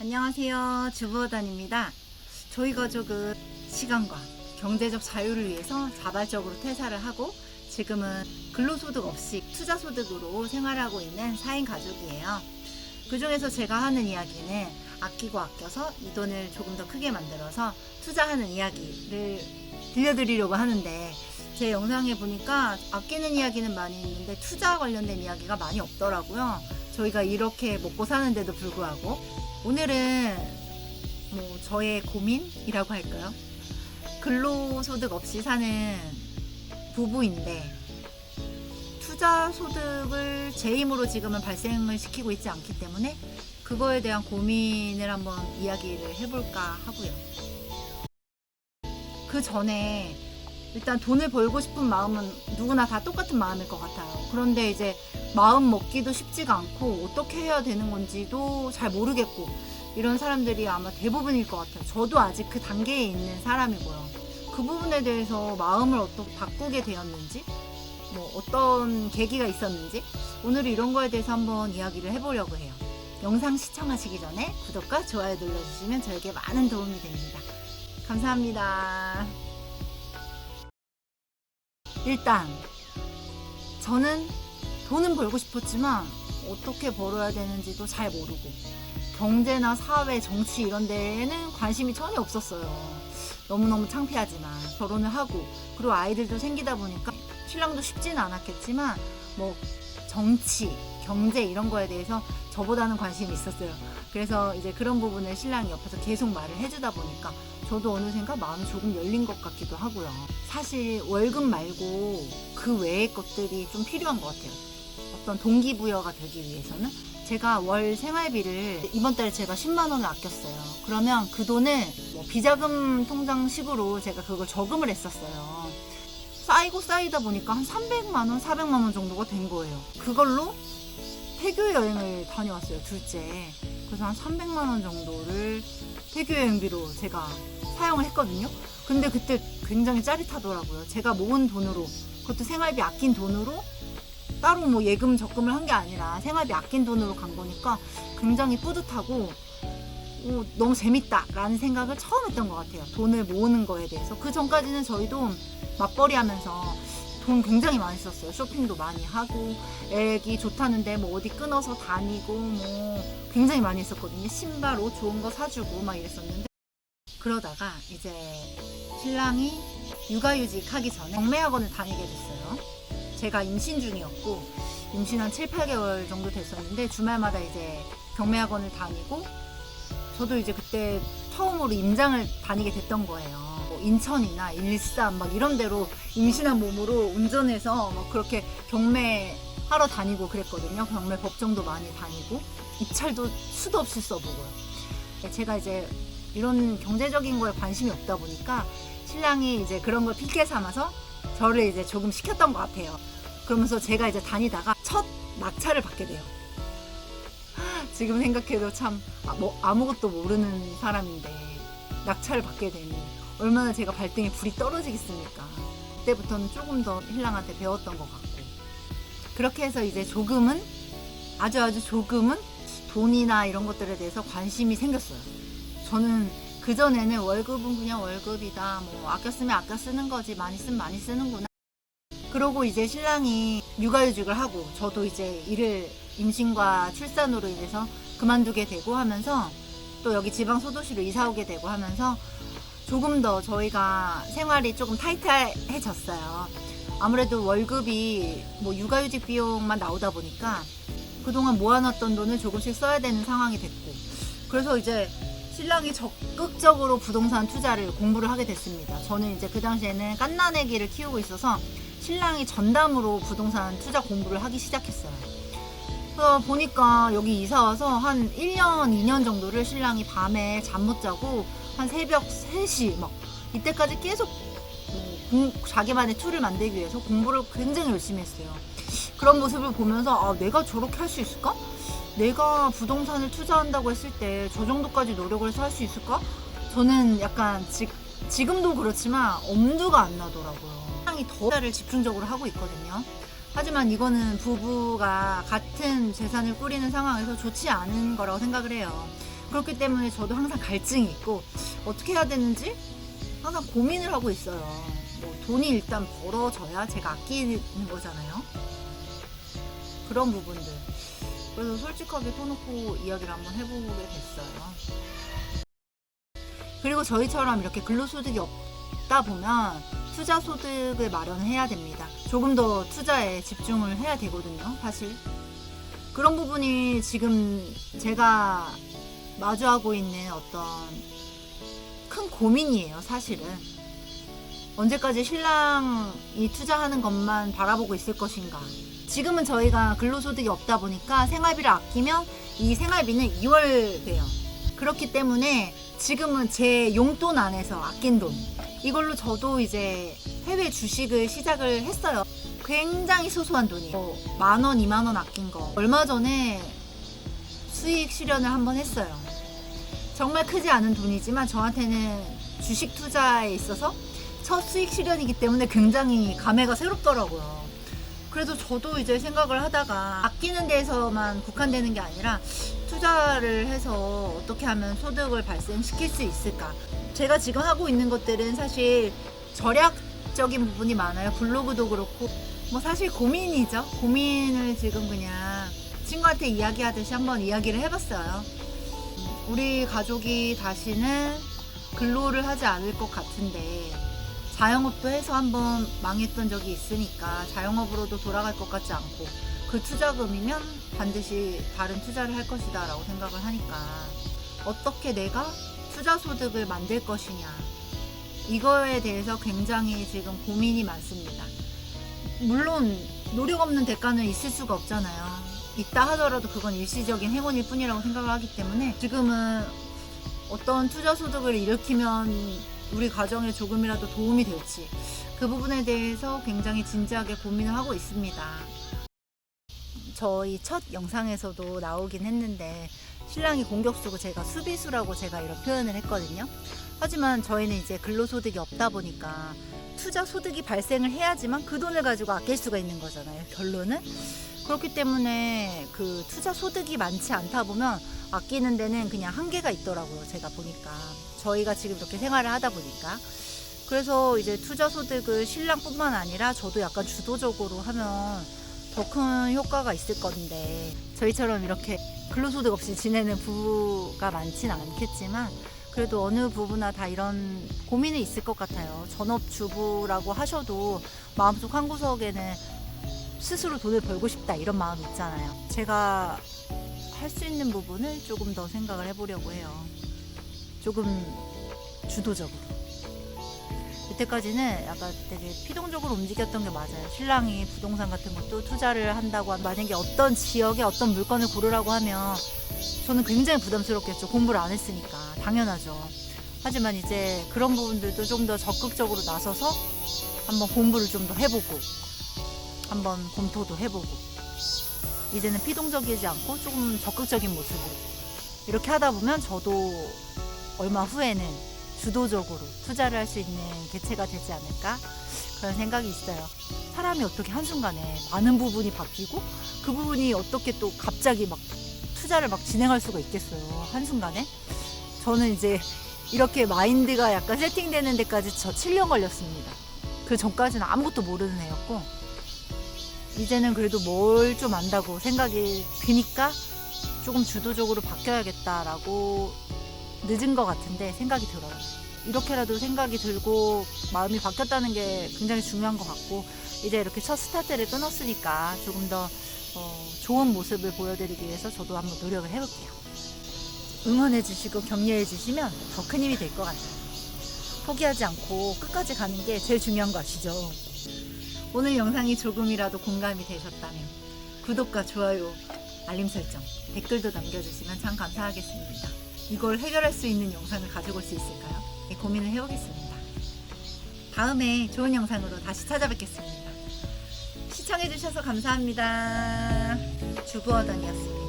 안녕하세요. 주부어단입니다. 저희 가족은 시간과 경제적 자유를 위해서 자발적으로 퇴사를 하고 지금은 근로소득 없이 투자소득으로 생활하고 있는 4인 가족이에요. 그 중에서 제가 하는 이야기는 아끼고 아껴서 이 돈을 조금 더 크게 만들어서 투자하는 이야기를 들려드리려고 하는데, 제 영상에 보니까 아끼는 이야기는 많이 있는데 투자 관련된 이야기가 많이 없더라고요. 저희가 이렇게 먹고 사는데도 불구하고 오늘은 저의 고민이라고 할까요? 근로소득 없이 사는 부부인데 투자 소득을 제 힘으로 지금은 발생을 시키고 있지 않기 때문에 그거에 대한 고민을 한번 이야기를 해볼까 하고요. 그 전에 일단 돈을 벌고 싶은 마음은 누구나 다 똑같은 마음일 것 같아요. 그런데 이제 마음 먹기도 쉽지가 않고 어떻게 해야 되는 건지도 잘 모르겠고 이런 사람들이 아마 대부분일 것 같아요. 저도 아직 그 단계에 있는 사람이고요. 그 부분에 대해서 마음을 어떻게 바꾸게 되었는지, 어떤 계기가 있었는지 오늘 이런 거에 대해서 한번 이야기를 해보려고 해요. 영상 시청하시기 전에 구독과 좋아요 눌러주시면 저에게 많은 도움이 됩니다. 감사합니다. 일단 저는 돈은 벌고 싶었지만 어떻게 벌어야 되는지도 잘 모르고 경제나 사회, 정치 이런 데에는 관심이 전혀 없었어요. 너무너무 창피하지만 결혼을 하고 그리고 아이들도 생기다 보니까 신랑도 쉽지는 않았겠지만 정치, 경제 이런 거에 대해서 저보다는 관심이 있었어요. 그래서 이제 그런 부분을 신랑이 옆에서 계속 말을 해주다 보니까 저도 어느샌가 마음이 조금 열린 것 같기도 하고요. 사실 월급 말고 그 외의 것들이 좀 필요한 것 같아요. 어떤 동기부여가 되기 위해서는 제가 월 생활비를 이번 달에 제가 10만 원을 아꼈어요. 그러면 그 돈을 비자금 통장식으로 제가 그걸 저금을 했었어요. 쌓이고 쌓이다 보니까 한 300만 원, 400만 원 정도가 된 거예요. 그걸로 태교 여행을 다녀왔어요, 둘째. 그래서 한 300만 원 정도를 태교 여행비로 제가 사용을 했거든요. 근데 그때 굉장히 짜릿하더라고요. 제가 모은 돈으로, 그것도 생활비 아낀 돈으로, 따로 예금 적금을 한 게 아니라 생활비 아낀 돈으로 간 거니까 굉장히 뿌듯하고 너무 재밌다라는 생각을 처음 했던 것 같아요. 돈을 모으는 거에 대해서. 그 전까지는 저희도 맞벌이 하면서 돈 굉장히 많이 썼어요. 쇼핑도 많이 하고 애기 좋다는데 어디 끊어서 다니고 굉장히 많이 했었거든요. 신발, 옷 좋은 거 사주고 막 이랬었는데, 그러다가 이제 신랑이 육아휴직 하기 전에 경매학원을 다니게 됐어요. 제가 임신 중이었고 임신 한 7, 8개월 정도 됐었는데 주말마다 이제 경매학원을 다니고 저도 이제 그때 처음으로 임장을 다니게 됐던 거예요. 인천이나 일산 이런 데로 임신한 몸으로 운전해서 그렇게 경매하러 다니고 그랬거든요. 경매 법정도 많이 다니고 입찰도 수도 없이 써보고요. 제가 이제 이런 경제적인 거에 관심이 없다 보니까 신랑이 이제 그런 걸 핑계 삼아서 저를 이제 조금 시켰던 것 같아요. 그러면서 제가 이제 다니다가 첫 낙찰을 받게 돼요. 지금 생각해도 참 아무것도 모르는 사람인데 낙찰을 받게 되니 얼마나 제가 발등에 불이 떨어지겠습니까. 그때부터는 조금 더 신랑한테 배웠던 것 같고, 그렇게 해서 이제 조금은 아주 조금은 돈이나 이런 것들에 대해서 관심이 생겼어요. 저는 그전에는 월급은 그냥 월급이다, 아껴 쓰면 아껴 쓰는 거지, 많이 쓰면 많이 쓰는구나. 그러고 이제 신랑이 육아휴직을 하고 저도 이제 일을 임신과 출산으로 인해서 그만두게 되고 하면서 또 여기 지방 소도시로 이사 오게 되고 하면서 조금 더 저희가 생활이 조금 타이트해졌어요. 아무래도 월급이 육아휴직 비용만 나오다 보니까 그동안 모아놨던 돈을 조금씩 써야 되는 상황이 됐고, 그래서 이제 신랑이 적극적으로 부동산 투자를 공부를 하게 됐습니다. 저는 이제 그 당시에는 갓난아기를 키우고 있어서 신랑이 전담으로 부동산 투자 공부를 하기 시작했어요. 그래서 보니까 여기 이사 와서 한 1년, 2년 정도를 신랑이 밤에 잠 못 자고 한 새벽 3시 이때까지 계속 자기만의 툴을 만들기 위해서 공부를 굉장히 열심히 했어요. 그런 모습을 보면서 내가 저렇게 할 수 있을까? 내가 부동산을 투자한다고 했을 때 저 정도까지 노력을 해서 할 수 있을까? 저는 약간 지금도 그렇지만 엄두가 안 나더라고요. 신랑이 더 투자를 집중적으로 하고 있거든요. 하지만 이거는 부부가 같은 재산을 꾸리는 상황에서 좋지 않은 거라고 생각을 해요. 그렇기 때문에 저도 항상 갈증이 있고 어떻게 해야 되는지 항상 고민을 하고 있어요. 뭐 돈이 일단 벌어져야 제가 아끼는 거잖아요. 그런 부분들. 그래서 솔직하게 터놓고 이야기를 한번 해보게 됐어요. 그리고 저희처럼 이렇게 근로소득이 없다 보면 투자소득을 마련해야 됩니다. 조금 더 투자에 집중을 해야 되거든요, 사실. 그런 부분이 지금 제가 마주하고 있는 어떤 큰 고민이에요, 사실은. 언제까지 신랑이 투자하는 것만 바라보고 있을 것인가. 지금은 저희가 근로소득이 없다 보니까 생활비를 아끼면 이 생활비는 2월 돼요. 그렇기 때문에 지금은 제 용돈 안에서 아낀 돈, 이걸로 저도 이제 해외 주식을 시작을 했어요. 굉장히 소소한 돈이에요. 10,000원, 20,000원 아낀 거. 얼마 전에 수익 실현을 한번 했어요. 정말 크지 않은 돈이지만 저한테는 주식 투자에 있어서 첫 수익 실현이기 때문에 굉장히 감회가 새롭더라고요. 그래서 저도 이제 생각을 하다가 아끼는 데에서만 국한되는 게 아니라 투자를 해서 어떻게 하면 소득을 발생시킬 수 있을까. 제가 지금 하고 있는 것들은 사실 절약적인 부분이 많아요. 블로그도 그렇고 뭐 사실 고민이죠. 고민을 지금 그냥 친구한테 이야기하듯이 한번 이야기를 해봤어요. 우리 가족이 다시는 근로를 하지 않을 것 같은데 자영업도 해서 한번 망했던 적이 있으니까 자영업으로도 돌아갈 것 같지 않고 그 투자금이면 반드시 다른 투자를 할 것이다 라고 생각을 하니까 어떻게 내가 투자 소득을 만들 것이냐, 이거에 대해서 굉장히 지금 고민이 많습니다. 물론 노력 없는 대가는 있을 수가 없잖아요. 있다 하더라도 그건 일시적인 행운일 뿐이라고 생각을 하기 때문에 지금은 어떤 투자 소득을 일으키면 우리 가정에 조금이라도 도움이 될지 그 부분에 대해서 굉장히 진지하게 고민을 하고 있습니다. 저희 첫 영상에서도 나오긴 했는데 신랑이 공격수고 제가 수비수라고 제가 이런 표현을 했거든요. 하지만 저희는 이제 근로소득이 없다 보니까 투자 소득이 발생을 해야지만 그 돈을 가지고 아낄 수가 있는 거잖아요, 결론은. 그렇기 때문에 그 투자 소득이 많지 않다 보면 아끼는 데는 그냥 한계가 있더라고요, 제가 보니까. 저희가 지금 이렇게 생활을 하다 보니까. 그래서 이제 투자 소득을 신랑뿐만 아니라 저도 약간 주도적으로 하면 더 큰 효과가 있을 건데, 저희처럼 이렇게 근로소득 없이 지내는 부부가 많지는 않겠지만 그래도 어느 부부나 다 이런 고민이 있을 것 같아요. 전업주부라고 하셔도 마음속 한구석에는 스스로 돈을 벌고 싶다 이런 마음이 있잖아요. 제가 할 수 있는 부분을 조금 더 생각을 해보려고 해요. 조금 주도적으로. 이때까지는 약간 되게 피동적으로 움직였던 게 맞아요. 신랑이 부동산 같은 것도 투자를 한다고 하면 만약에 어떤 지역에 어떤 물건을 고르라고 하면 저는 굉장히 부담스럽겠죠. 공부를 안 했으니까. 당연하죠. 하지만 이제 그런 부분들도 좀 더 적극적으로 나서서 한번 공부를 좀 더 해보고 한번 검토도 해보고 이제는 피동적이지 않고 조금 적극적인 모습으로 이렇게 하다 보면 저도 얼마 후에는 주도적으로 투자를 할 수 있는 개체가 되지 않을까 그런 생각이 있어요. 사람이 어떻게 한순간에 많은 부분이 바뀌고 그 부분이 어떻게 또 갑자기 막 투자를 막 진행할 수가 있겠어요, 한순간에. 저는 이제 이렇게 마인드가 약간 세팅되는 데까지 저 7년 걸렸습니다. 그 전까지는 아무것도 모르는 애였고 이제는 그래도 뭘 좀 안다고 생각이 드니까 조금 주도적으로 바뀌어야겠다라고 늦은 것 같은데 생각이 들어요. 이렇게라도 생각이 들고 마음이 바뀌었다는 게 굉장히 중요한 것 같고 이제 이렇게 첫 스타트를 끊었으니까 조금 더 좋은 모습을 보여드리기 위해서 저도 한번 노력을 해볼게요. 응원해 주시고 격려해 주시면 더 큰 힘이 될 것 같아요. 포기하지 않고 끝까지 가는 게 제일 중요한 거 아시죠? 오늘 영상이 조금이라도 공감이 되셨다면 구독과 좋아요, 알림 설정, 댓글도 남겨주시면 참 감사하겠습니다. 이걸 해결할 수 있는 영상을 가지고 올 수 있을까요? 고민을 해보겠습니다. 다음에 좋은 영상으로 다시 찾아뵙겠습니다. 시청해주셔서 감사합니다. 주부어던이었습니다.